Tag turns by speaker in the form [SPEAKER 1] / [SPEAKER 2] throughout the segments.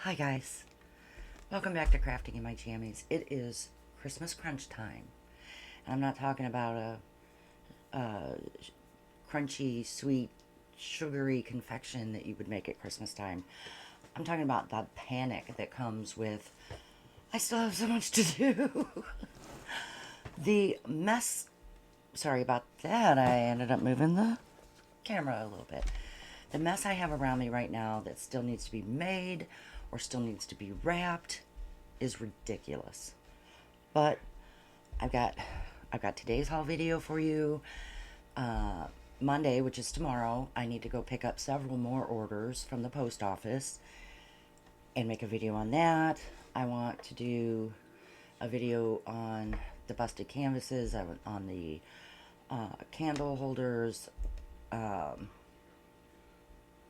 [SPEAKER 1] Hi guys, welcome back to Crafting in My Jammies. It is Christmas crunch time, and I'm not talking about a crunchy, sweet, sugary confection that you would make at Christmas time. I'm talking about the panic that comes with, I still have so much to do. The mess, sorry about that, I ended up moving the camera a little bit. The mess I have around me right now that still needs to be made or still needs to be wrapped is ridiculous. But I've got today's haul video for you. Monday, which is tomorrow, I need to go pick up several more orders from the post office and make a video on that. I want to do a video on the busted canvases, on the candle holders, the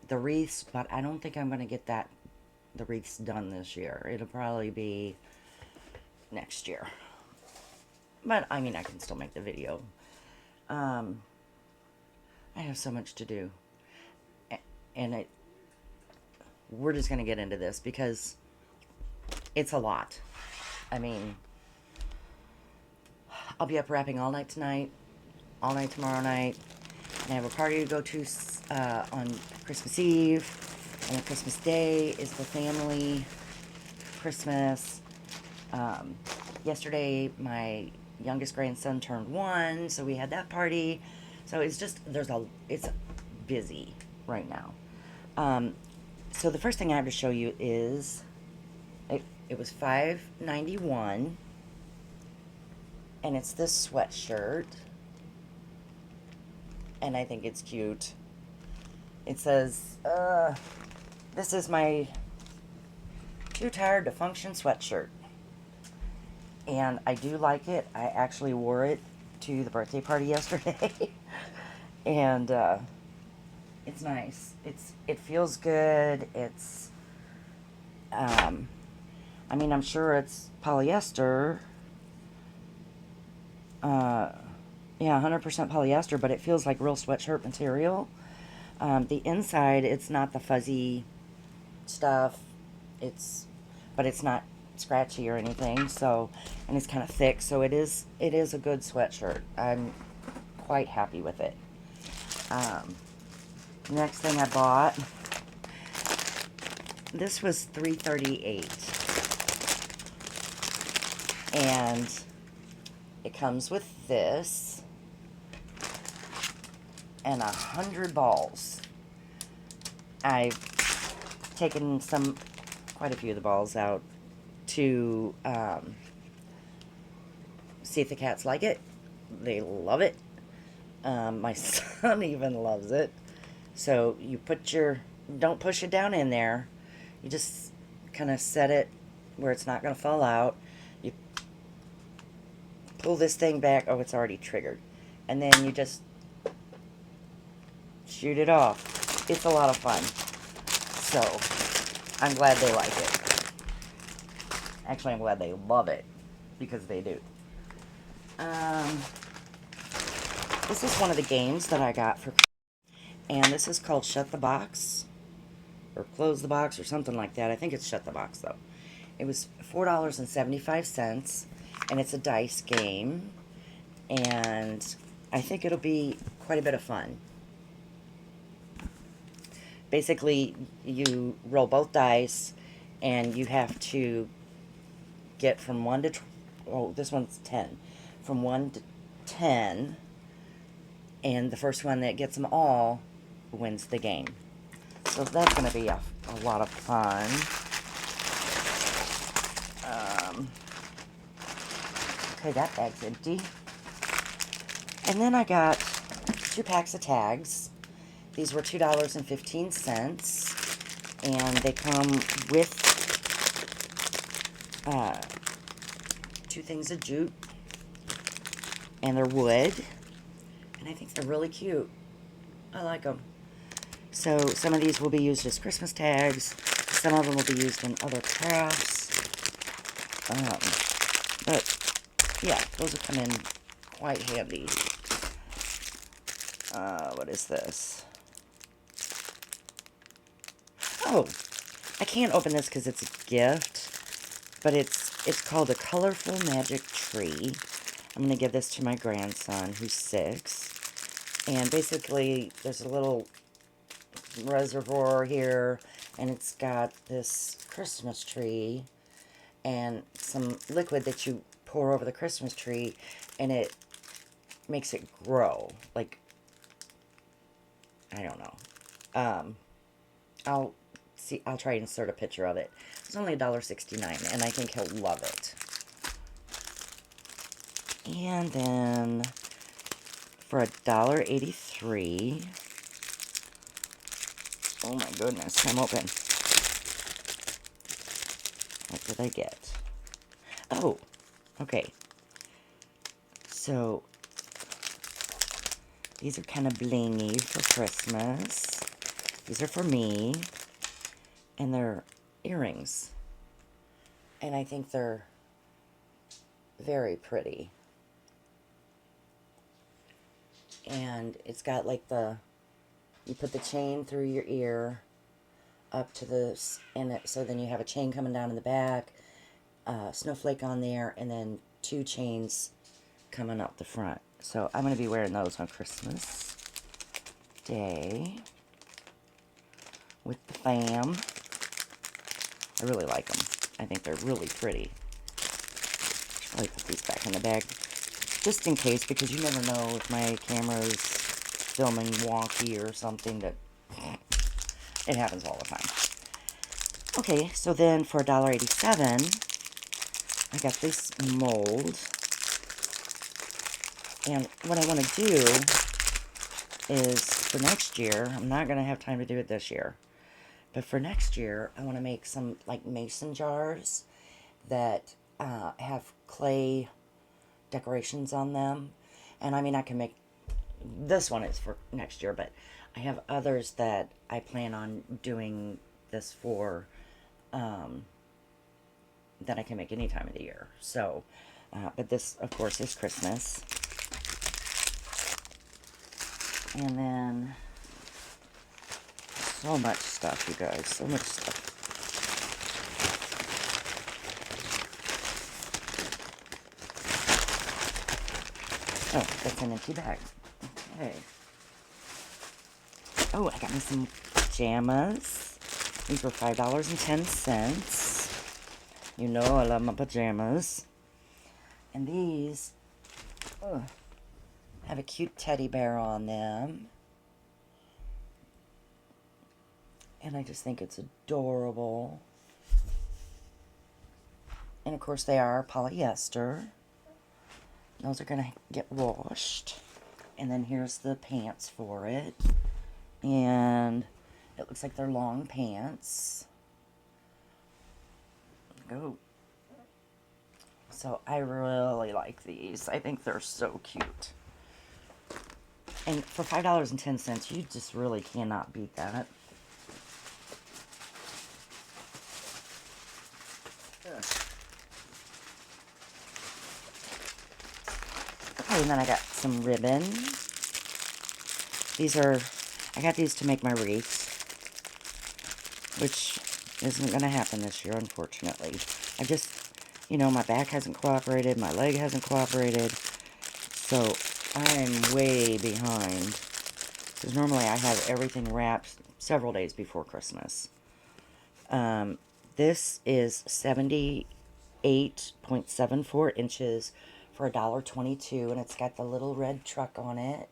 [SPEAKER 1] wreaths, but I don't think I'm going to get the wreaths done this year. It'll probably be next year. But, I mean, I can still make the video. I have so much to do. And we're just going to get into this because it's a lot. I mean, I'll be up wrapping all night tonight, all night tomorrow night. And I have a party to go to on Christmas Eve. And then Christmas Day is the family Christmas. Yesterday, my youngest grandson turned 1, so we had that party. So it's just, it's busy right now. So the first thing I have to show you is, it was $5.91, and it's this sweatshirt, and I think it's cute. It says, this is my too tired to function sweatshirt. And I do like it. I actually wore it to the birthday party yesterday. And it's nice. It feels good. It's I mean, I'm sure it's polyester. Yeah, 100% polyester, but it feels like real sweatshirt material. The inside, it's not the fuzzy stuff. But it's not scratchy or anything. So, and it's kind of thick. So it is a good sweatshirt. I'm quite happy with it. Next thing I bought, this was $3.38, and it comes with this and 100 balls. I've taken quite a few of the balls out to see if the cats like it. They love it. My son even loves it. So you don't push it down in there. You just kind of set it where it's not going to fall out. You pull this thing back. Oh, it's already triggered. And then you just shoot it off. It's a lot of fun. So, I'm glad they like it. Actually, I'm glad they love it, because they do. This is one of the games that I got for, and this is called Shut the Box, or Close the Box, or something like that. I think it's Shut the Box, though. It was $4.75, and it's a dice game, and I think it'll be quite a bit of fun. Basically, you roll both dice, and you have to get from 1 to, oh, this one's 10. From 1 to 10, and the first one that gets them all wins the game. So that's going to be a lot of fun. Okay, that bag's empty. And then I got 2 packs of tags. These were $2.15, and they come with 2 things of jute, and they're wood, and I think they're really cute. I like them. So some of these will be used as Christmas tags. Some of them will be used in other crafts. But yeah, those will come in quite handy. What is this? Oh, I can't open this because it's a gift, but it's called a Colorful Magic Tree. I'm going to give this to my grandson, who's 6. And basically, there's a little reservoir here, and it's got this Christmas tree and some liquid that you pour over the Christmas tree, and it makes it grow. Like, I don't know. I'll try and insert a picture of it. It's only $1.69, and I think he'll love it. And then for $1.83, oh my goodness, I'm open. What did I get? Oh, okay. So, these are kind of blingy for Christmas. These are for me. And they're earrings. And I think they're very pretty. And it's got like you put the chain through your ear up to so then you have a chain coming down in the back, snowflake on there, and then 2 chains coming up the front. So I'm going to be wearing those on Christmas Day with the fam. I really like them. I think they're really pretty. I'll put these back in the bag just in case, because you never know if my camera is filming wonky or something. That it happens all the time. Okay, so then for $1.87, I got this mold. And what I want to do is, for next year, I'm not going to have time to do it this year, but for next year, I want to make some, like, mason jars that have clay decorations on them. And, I mean, I can make, this one is for next year, but I have others that I plan on doing this for, that I can make any time of the year. So, but this, of course, is Christmas. And then, so much stuff, you guys, so much stuff. Oh, that's an empty bag. Okay. Oh, I got me some pajamas. These were $5.10. You know I love my pajamas. And these have a cute teddy bear on them. And I just think it's adorable. And of course they are polyester. Those are going to get washed. And then here's the pants for it. And it looks like they're long pants. Go. So I really like these. I think they're so cute. And for $5.10, you just really cannot beat that. Okay, and then I got some ribbons. I got these to make my wreaths, which isn't going to happen this year, unfortunately. I just, my back hasn't cooperated, my leg hasn't cooperated, so I'm way behind. Because normally I have everything wrapped several days before Christmas. This is 78.74 inches for $1.22, and it's got the little red truck on it,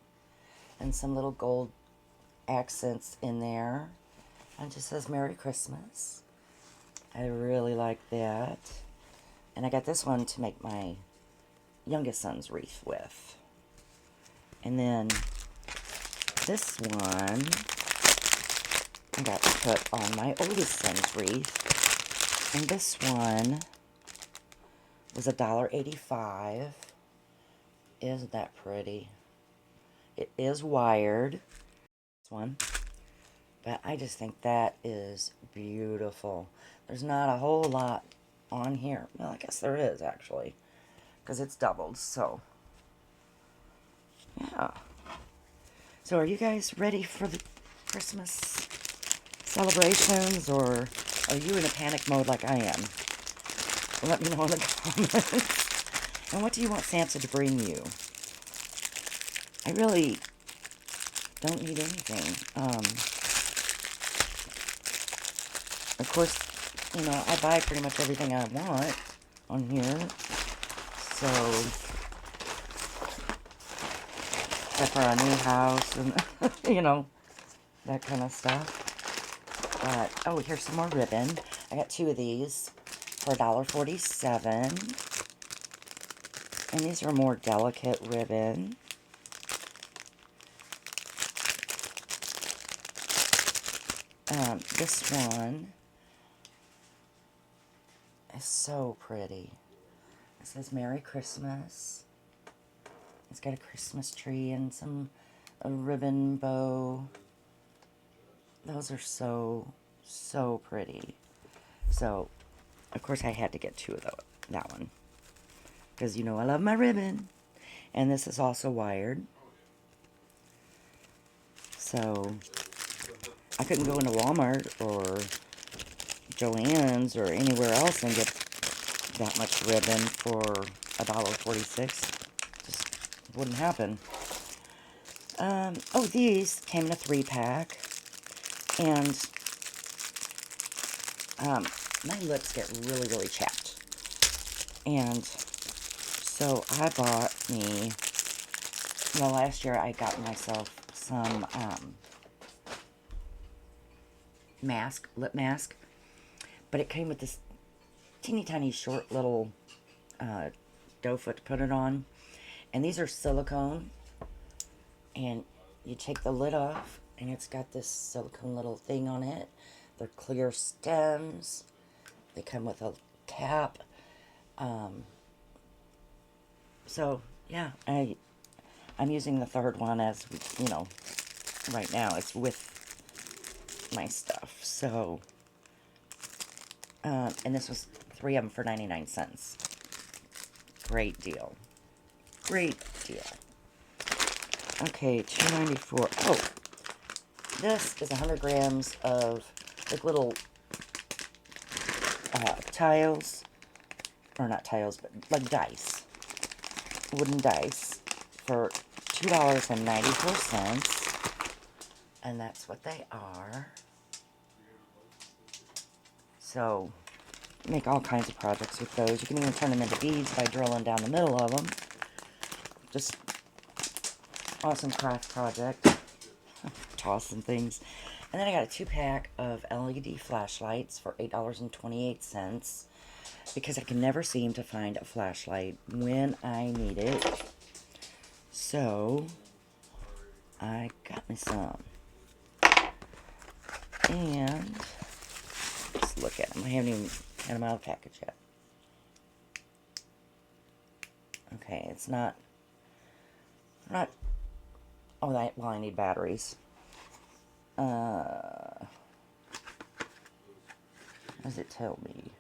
[SPEAKER 1] and some little gold accents in there. And it just says Merry Christmas. I really like that. And I got this one to make my youngest son's wreath with. And then this one I got to put on my oldest son's wreath. And this one was $1.85. Isn't that pretty? It is wired. This one. But I just think that is beautiful. There's not a whole lot on here. Well, I guess there is, actually. Because it's doubled, so. Yeah. So are you guys ready for the Christmas celebrations? Or Are you in a panic mode like I am? Let me know in the comments. And what do you want Santa to bring you? I really don't need anything. Of course, you know, I buy pretty much everything I want on here. So, except for a new house and, you know, that kind of stuff. But, oh, here's some more ribbon. I got 2 of these for $1.47. And these are more delicate ribbon. This one is so pretty. It says Merry Christmas. It's got a Christmas tree and a ribbon bow. Those are so, so pretty. So, of course, I had to get 2 of that one. Because, you know, I love my ribbon. And this is also wired. So, I couldn't go into Walmart or Joann's or anywhere else and get that much ribbon for $1.46. Just wouldn't happen. Oh, these came in a 3-pack. And my lips get really, really chapped. And so I bought me, well, last year I got myself some lip mask. But it came with this teeny tiny short little doe foot to put it on. And these are silicone. And you take the lid off, and it's got this silicone little thing on it. They're clear stems. They come with a cap. So, yeah, I'm using the third one as, you know, right now. It's with my stuff. So, and this was 3 of them for 99 cents. Great deal. Great deal. Okay, $2.94. Oh, this is 100 grams of like little tiles, or not tiles, but like dice, wooden dice, for $2.94, and that's what they are. So, make all kinds of projects with those. You can even turn them into beads by drilling down the middle of them. Just awesome craft project. Tossing things. And then I got a 2-pack of LED flashlights for $8.28 because I can never seem to find a flashlight when I need it. So I got me some. And let's look at them. I haven't even had them out of the package yet. Okay, it's not. Oh, well, I need batteries. What does it tell me?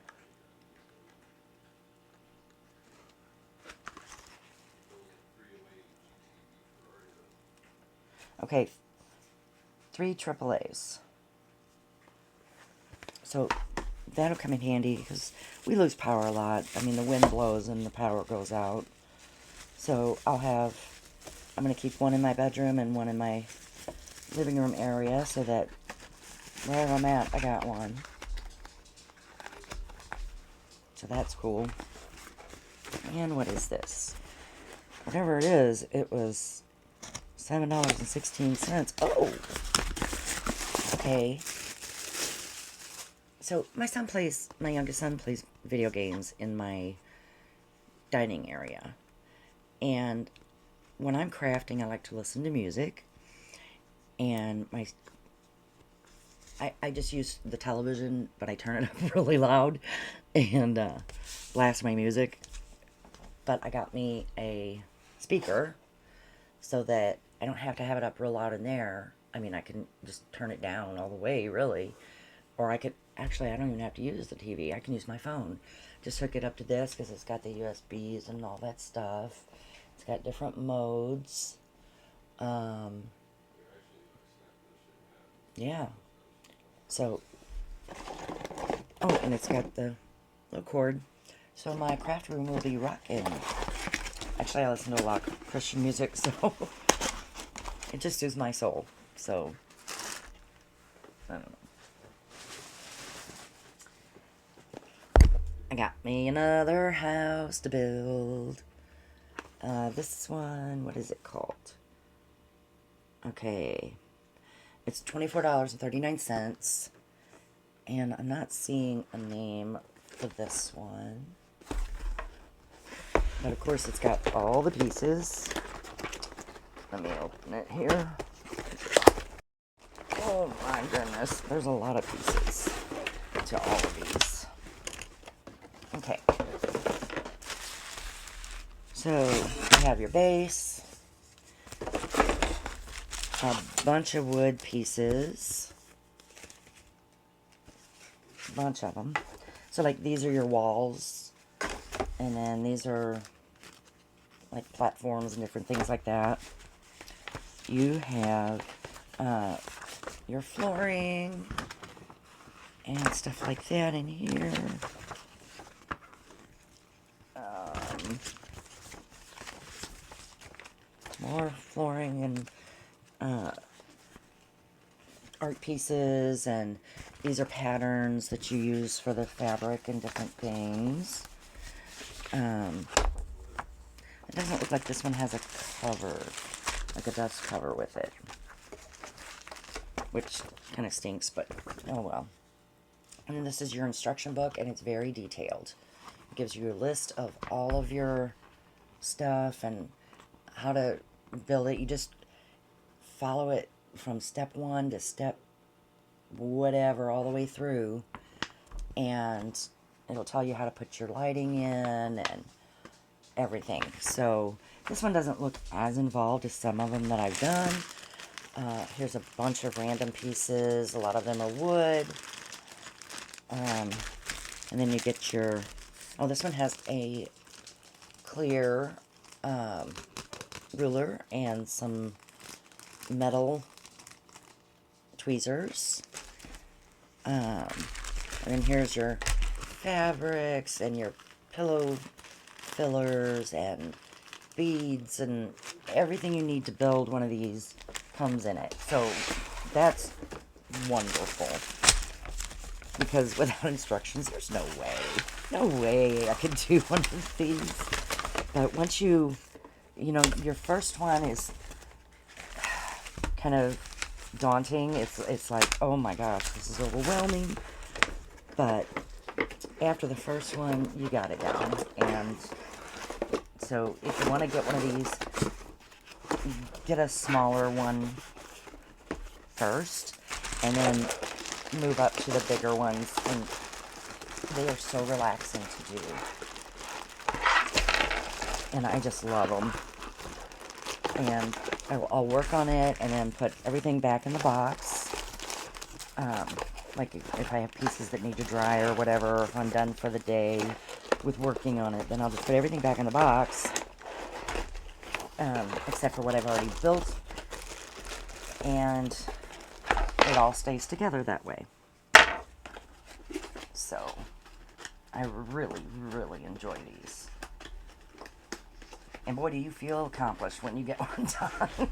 [SPEAKER 1] Okay, 3 AAAs. So that'll come in handy because we lose power a lot. I mean, the wind blows and the power goes out. So I'm going to keep one in my bedroom and one in my living room area so that wherever I'm at, I got one. So that's cool. And what is this? Whatever it is, it was $7.16. Oh! Okay. So my youngest son plays video games in my dining area. And when I'm crafting, I like to listen to music. And I just use the television, but I turn it up really loud and blast my music. But I got me a speaker so that I don't have to have it up real loud in there. I mean, I can just turn it down all the way, really. Or I don't even have to use the TV. I can use my phone. Just hook it up to this because it's got the USBs and all that stuff. It's got different modes. Yeah. So, Oh, and it's got the little cord. So my craft room will be rocking. Actually, I listen to a lot of Christian music, so it just soothes my soul. So, I don't know. I got me another house to build. This one, what is it called? Okay. It's $24.39. And I'm not seeing a name for this one. But of course it's got all the pieces. Let me open it here. Oh my goodness, there's a lot of pieces to all of these. Okay. So you have your base, a bunch of wood pieces, a bunch of them. So like these are your walls, and then these are like platforms and different things like that. You have your flooring and stuff like that in here. More flooring and art pieces, and these are patterns that you use for the fabric and different things. It doesn't look like this one has a cover, like a dust cover with it, which kind of stinks, but oh well. And then this is your instruction book, and it's very detailed. It gives you a list of all of your stuff and how to build it. You just follow it from step 1 to step whatever all the way through, and it'll tell you how to put your lighting in and everything. So this one doesn't look as involved as some of them that I've done. Here's a bunch of random pieces. A lot of them are wood. And then you get your... Oh, this one has a clear ruler and some metal tweezers. And then here's your fabrics and your pillow fillers and beads, and everything you need to build one of these comes in it. So that's wonderful, because without instructions there's no way I could do one of these. But once you know, your first one is kind of daunting. It's like, oh my gosh, this is overwhelming. But after the first one, you got it down. And so if you want to get one of these, get a smaller one first, and then move up to the bigger ones. And they are so relaxing to do. And I just love them. And I'll work on it and then put everything back in the box. Like if I have pieces that need to dry or whatever, or if I'm done for the day with working on it, then I'll just put everything back in the box, except for what I've already built, and it all stays together that way. So I really, really enjoy these. And boy, do you feel accomplished when you get one done.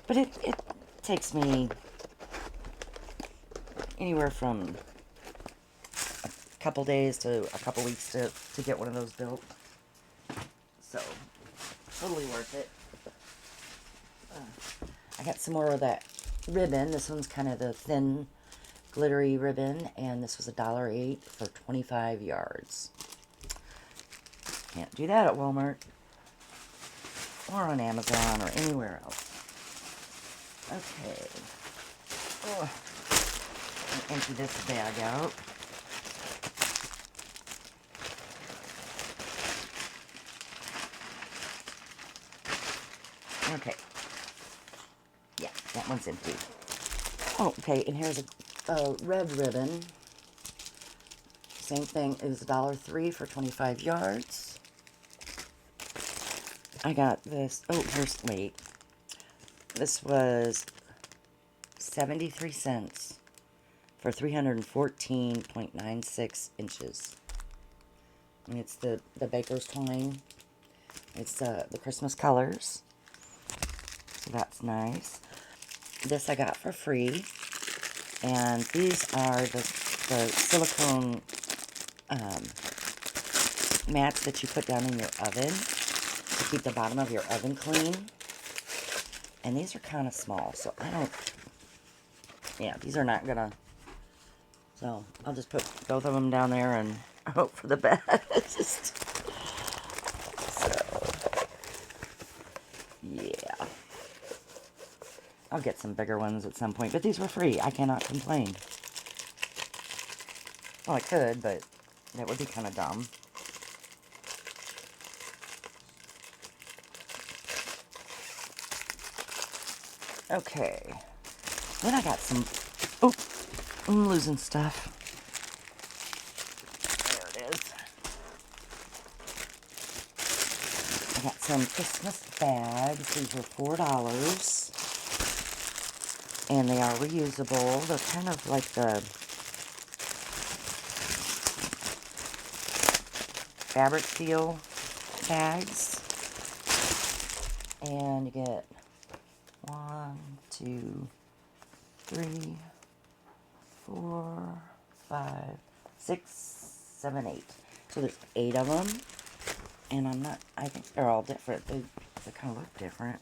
[SPEAKER 1] But it takes me anywhere from a couple days to a couple weeks to get one of those built. So, totally worth it. I got some more of that ribbon. This one's kind of the thin, glittery ribbon, and this was $1.08 for 25 yards. Can't do that at Walmart or on Amazon or anywhere else. Okay. Oh, empty this bag out. Okay. Yeah, that one's empty. Oh, okay, and here's a red ribbon. Same thing, it was $1.03 for 25 yards. I got this, oh, wait. This was 73 cents for 314.96 inches. And it's the Baker's Twine. It's the Christmas colors. So that's nice. This I got for free. And these are the silicone mats that you put down in your oven to keep the bottom of your oven clean. And these are kind of small, so I don't... Yeah, these are not gonna... So, I'll just put both of them down there and hope for the best. So, yeah. I'll get some bigger ones at some point, but these were free. I cannot complain. Well, I could, but that would be kind of dumb. Okay. Then I got some... Oh, I'm losing stuff. There it is. I got some Christmas bags. These are $4. And they are reusable. They're kind of like the fabric seal bags. And you get 1, 2, 3, 4, 5, 6, 7, 8. So there's 8 of them. And I think they're all different. They kind of look different.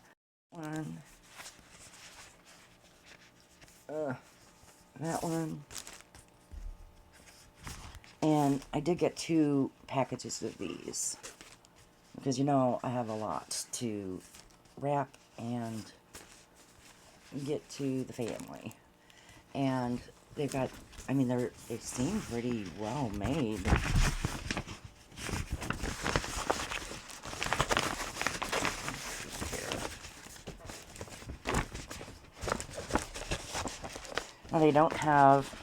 [SPEAKER 1] That one. And I did get 2 packages of these. Because, you know, I have a lot to wrap and get to the family. And they've got, I mean, they seem pretty well made. Now, they don't have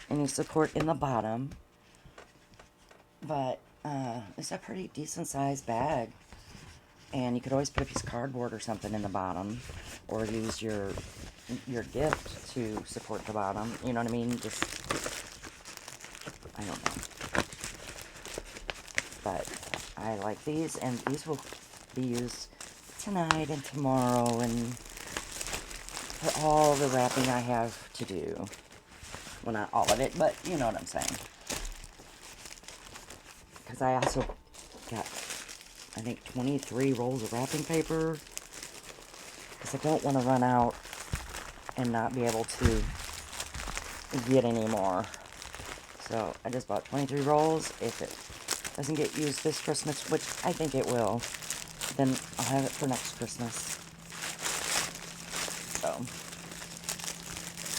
[SPEAKER 1] any support in the bottom, but it's a pretty decent sized bag. And you could always put a piece of cardboard or something in the bottom, or use your gift to support the bottom. You know what I mean? Just, I don't know. But I like these, and these will be used tonight and tomorrow, and for all the wrapping I have to do. Well, not all of it, but you know what I'm saying. Because I also got, I think, 23 rolls of wrapping paper. Because I don't want to run out and not be able to get any more. So I just bought 23 rolls. If it doesn't get used this Christmas, which I think it will, then I'll have it for next Christmas. So,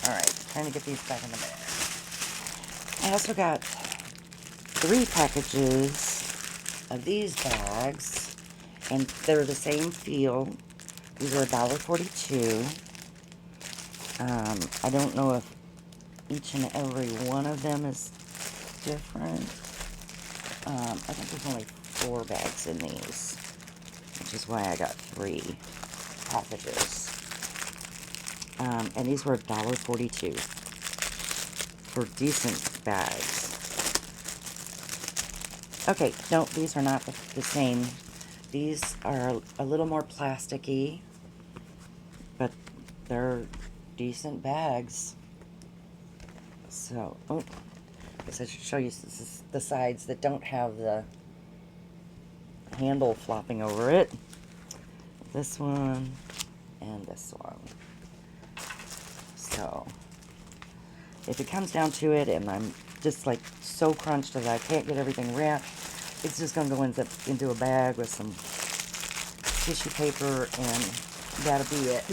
[SPEAKER 1] alright, trying to get these back in the bag. I also got 3 packages of these bags, and they're the same feel. These are $1.42. I don't know if each and every one of them is different. I think there's only 4 bags in these, which is why I got 3 packages. And these were $1.42 for decent bags. Okay, no, these are not the same. These are a little more plasticky, but they're decent bags. So, oh, I guess I should show you the sides that don't have the handle flopping over it. This one and this one. So, if it comes down to it and I'm just like so crunched that I can't get everything wrapped, it's just going to go into a bag with some tissue paper, and that'll be it.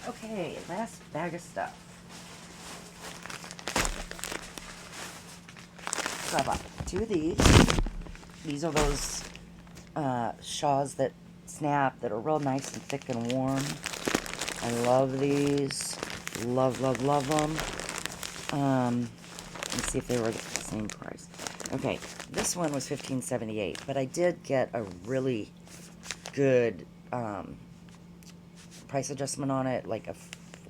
[SPEAKER 1] Okay, last bag of stuff. So I bought 2 of these. These are those shawls that snap, that are real nice and thick and warm. I love these. Love, love, love them. Let's see if they were the same price. Okay, this one was $15.78, but I did get a really good price adjustment on it, like a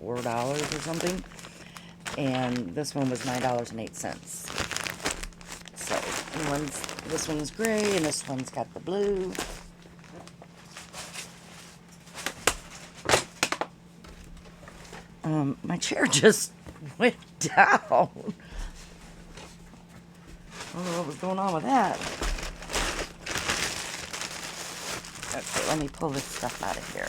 [SPEAKER 1] $4 or something. And this one was $9.08. So, this one's gray, and this one's got the blue. My chair just went down. I don't know what was going on with that. Okay, let me pull this stuff out of here.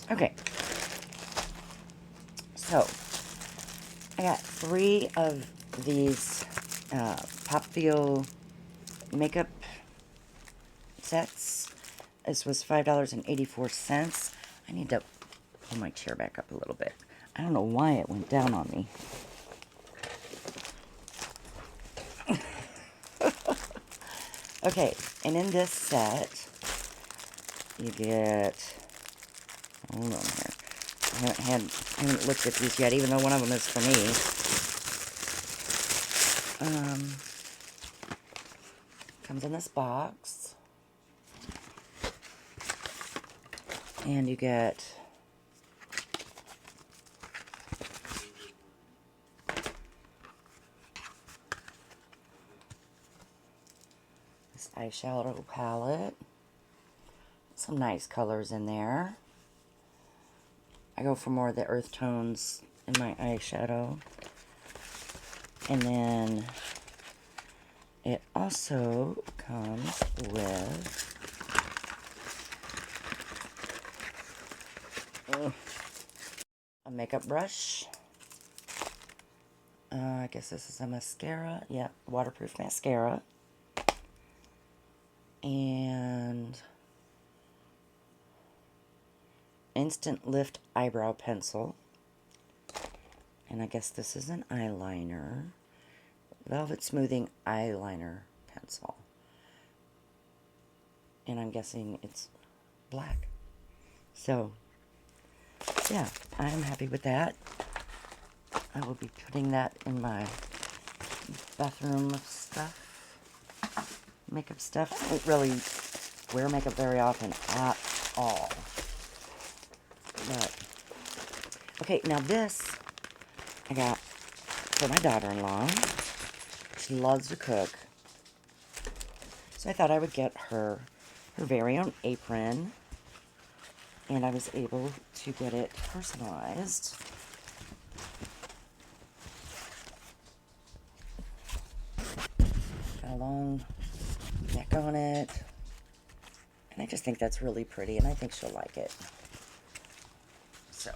[SPEAKER 1] Okay, so I got 3 of these Pop Feel makeup sets. This was $5.84. I need to pull my chair back up a little bit. I don't know why it went down on me. Okay, and in this set, you get... Hold on here. I haven't looked at these yet, even though one of them is for me. Comes in this box. And you get this eyeshadow palette. Some nice colors in there. I go for more of the earth tones in my eyeshadow. And then it also comes with a makeup brush. I guess this is a mascara. Yeah, waterproof mascara. And Instant Lift eyebrow pencil. And I guess this is an eyeliner. Velvet Smoothing eyeliner pencil. And I'm guessing it's black. So, yeah, I'm happy with that. I will be putting that in my bathroom stuff. Makeup stuff. I don't really wear makeup very often at all. But, okay, now this I got for my daughter-in-law. She loves to cook. So I thought I would get her very own apron. And I was able to get it personalized. Got a long neck on it. And I just think that's really pretty, and I think she'll like it. So,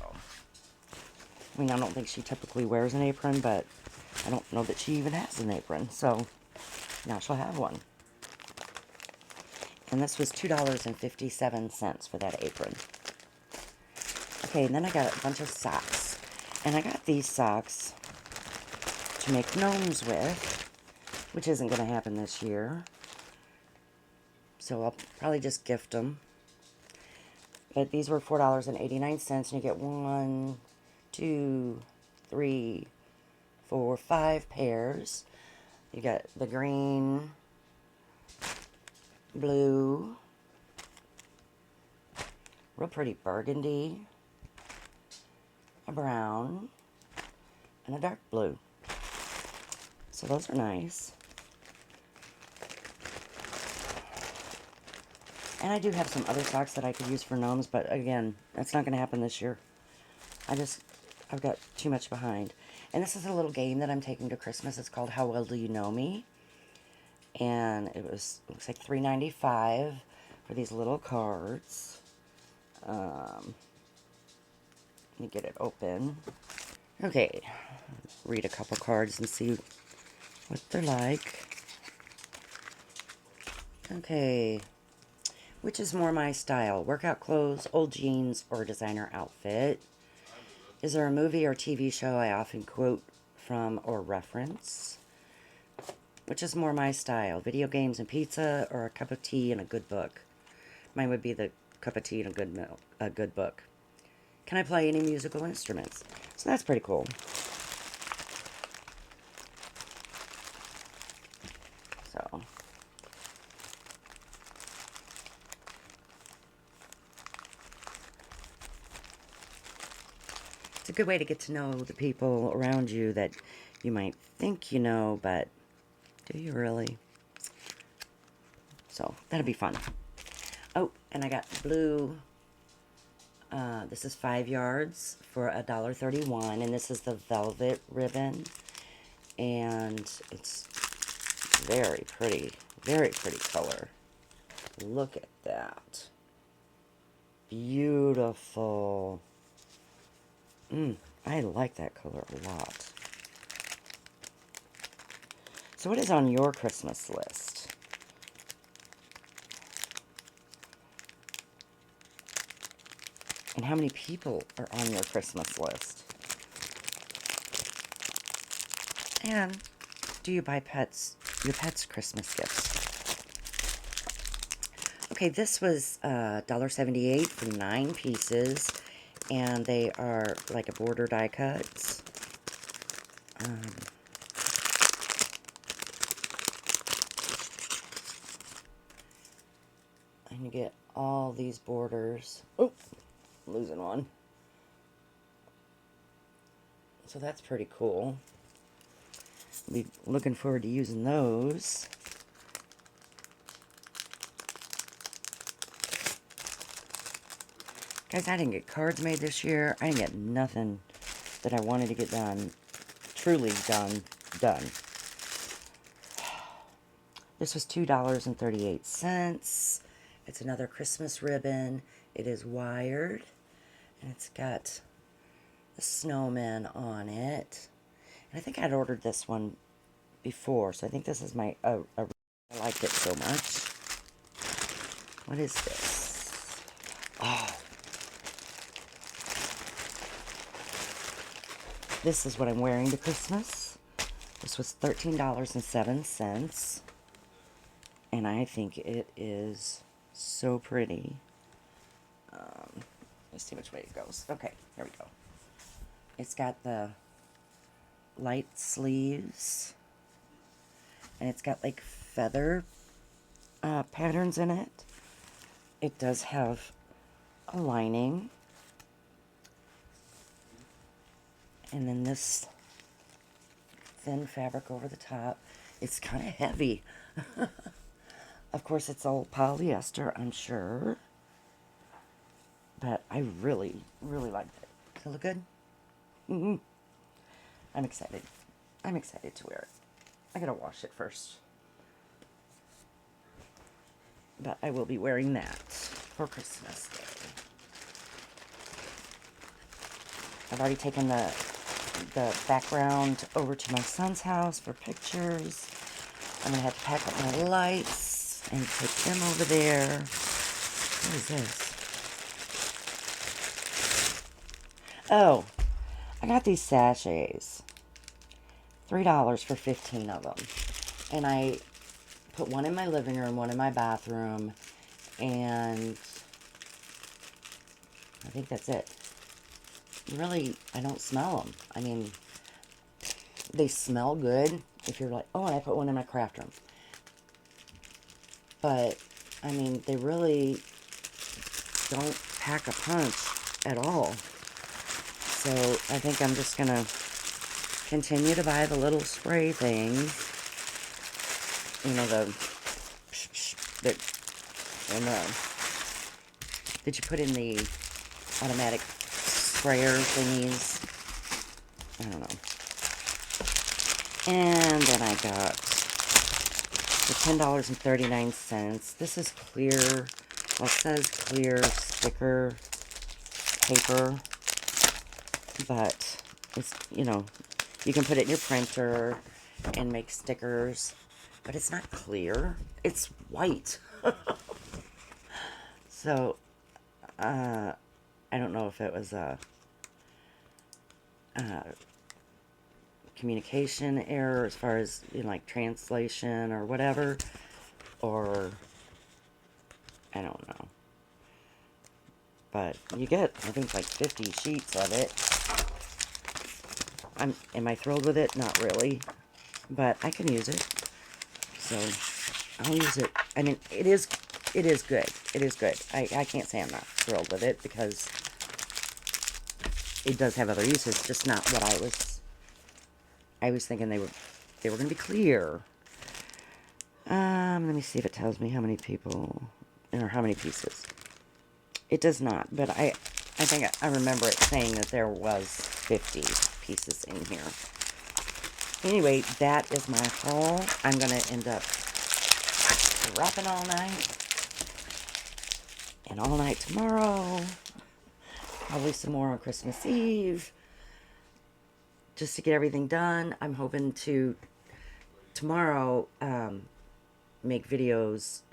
[SPEAKER 1] I mean, I don't think she typically wears an apron, but I don't know that she even has an apron. So, now she'll have one. And this was $2.57 for that apron. Okay, and then I got a bunch of socks. And I got these socks to make gnomes with, which isn't going to happen this year. So I'll probably just gift them. But these were $4.89, and you get 1, 2, 3, 4, 5 pairs. You got the green, blue, real pretty burgundy, a brown, and a dark blue. So those are nice. And I do have some other socks that I could use for gnomes, but again, that's not going to happen this year. I've got too much behind. And this is a little game that I'm taking to Christmas. It's called How Well Do You Know Me? And looks like $3.95 for these little cards. Let me get it open. Okay, read a couple cards and see what they're like. Okay. Which is more my style? Workout clothes, old jeans, or designer outfit? Is there a movie or TV show I often quote from or reference, which is more my style. Video games and pizza, or a cup of tea and a good book. Mine would be the cup of tea and a good book. Can I play any musical instruments? So that's pretty cool. So it's a good way to get to know the people around you that you might think you know, but do you really? So that'll be fun. Oh, and I got blue. This is 5 yards for $1.31, and this is the velvet ribbon, and it's very pretty color. Look at that. Beautiful. I like that color a lot. So what is on your Christmas list? And how many people are on your Christmas list? And do you buy your pets Christmas gifts? Okay, this was $1.78 for 9 pieces, and they are like a border die cuts. And you get all these borders. Oh, losing one. So that's pretty cool. Be looking forward to using those. Guys, I didn't get cards made this year. I didn't get nothing that I wanted to get done. Truly done. This was $2.38. It's another Christmas ribbon. It is wired. And it's got the snowman on it. And I think I'd ordered this one before. So I think this is my... I liked it so much. What is this? Oh. This is what I'm wearing to Christmas. This was $13.07. And I think it is so pretty. Let's see which way it goes. Okay, here we go. It's got the light sleeves. And it's got like feather patterns in it. It does have a lining. And then this thin fabric over the top. It's kind of heavy. Of course, it's all polyester, I'm sure. But I really like it. Does it look good? I'm excited. I'm excited to wear it. I gotta wash it first. But I will be wearing that for Christmas Day. I've already taken the background over to my son's house for pictures. I'm gonna have to pack up my lights and take them over there. What is this? Oh, I got these sachets. $3 for 15 of them. And I put one in my living room, one in my bathroom, and I think that's it. Really, I don't smell them. I mean, they smell good if you're like, oh, and I put one in my craft room. But, I mean, they really don't pack a punch at all. So, I think I'm just going to continue to buy the little spray things. You know, that you put in the automatic sprayer thingies. I don't know. And then I got the $10.39. This is clear. Well, it says clear sticker paper. But it's, you know, you can put it in your printer and make stickers. But it's not clear. It's white. So, I don't know if it was a communication error as far as, you know, like translation or whatever, or I don't know. But you get, I think, like 50 sheets of it. Am I thrilled with it? Not really, but I can use it, so I'll use it. I mean, it is good. It is good. I can't say I'm not thrilled with it, because it does have other uses, just not what I was thinking they were going to be clear. Let me see if it tells me how many people, or how many pieces. It does not, but I think I remember it saying that there was 50 pieces in here. Anyway, that is my haul. I'm going to end up wrapping all night, and all night tomorrow. Probably some more on Christmas Eve, just to get everything done. I'm hoping to tomorrow make videos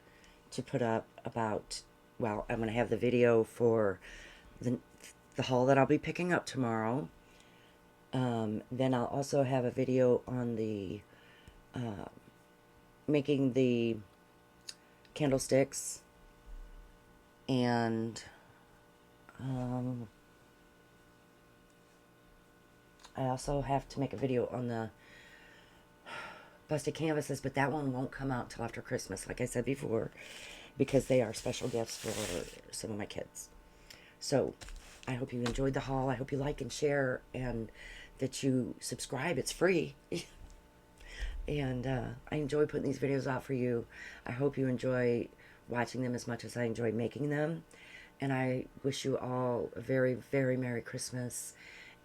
[SPEAKER 1] to put up about, well, I'm going to have the video for the haul that I'll be picking up tomorrow. Then I'll also have a video on the making the candlesticks, and I also have to make a video on the busted canvases, but that one won't come out till after Christmas, like I said before, because they are special gifts for some of my kids. So I hope you enjoyed the haul. I hope you like and share, and that you subscribe. It's free. And I enjoy putting these videos out for you. I hope you enjoy watching them as much as I enjoy making them. And I wish you all a very, very Merry Christmas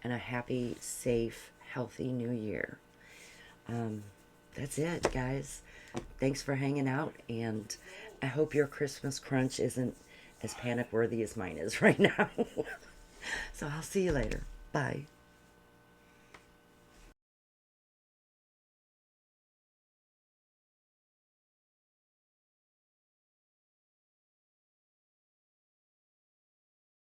[SPEAKER 1] and a happy, safe, healthy New Year. That's it, guys. Thanks for hanging out, and I hope your Christmas crunch isn't as panic-worthy as mine is right now. So I'll see you later. Bye.